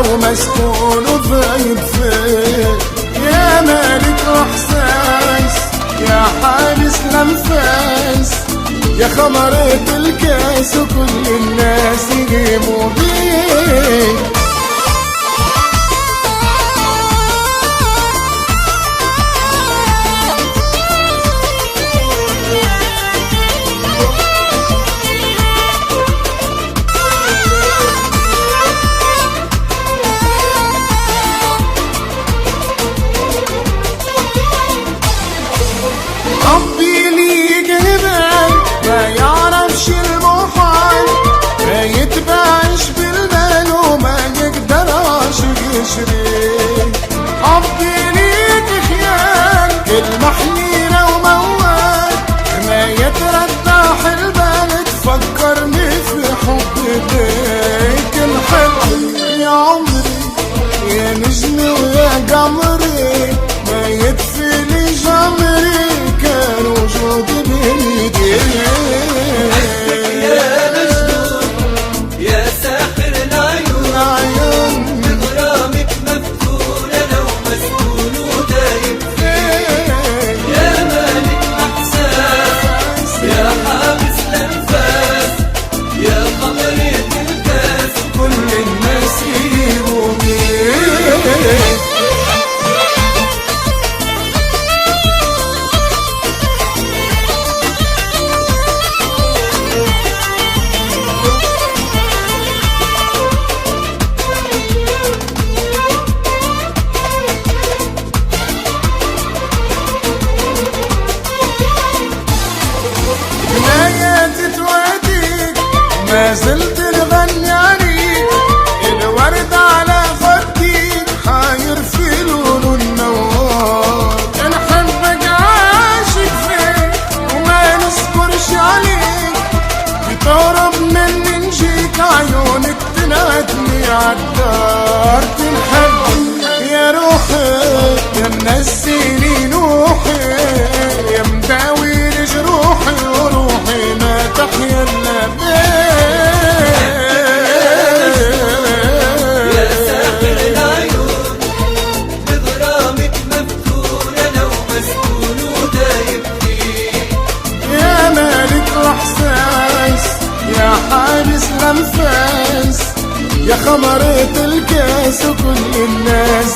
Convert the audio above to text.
لو مسكون وضايب فيه. يا مالك احساس يا حابس الانفاس، يا خمرة الكاس وكل الناس يجيبوا بيه. ربي لي جبال ما يعرفش المحال، ما يتبعش بالمال وما يقدرش يشري. ربي ليك خيال كلمة حنينة وموال، ما يتردح البال تفكرني في حبك الحلو. يا عمري يا نجمي ويا قمري، ما يدفي لي جمري كان وجودي بيدي. يا مجنون يا ساحر العيون، بغرامك مفتونة لو مسكون ودايب فيه. يا مالك احساس يا حابس الانفاس، يا خمرة الكاس كل الناس يجيبوا بيه. ما زلت نغني عليك، الورد على خديك حاير في لون النوار. نحبك عاشق فيك وما نصبرش عليك، بتهرب مني نجيك عيونك تنادني عالدار. تنحب يا روحي يا منسيني نوحي، يا مداوي لجروحي وروحي ما تحيا الا بيك. يا حابس الانفاس، يا خمرة الكاس وكل الناس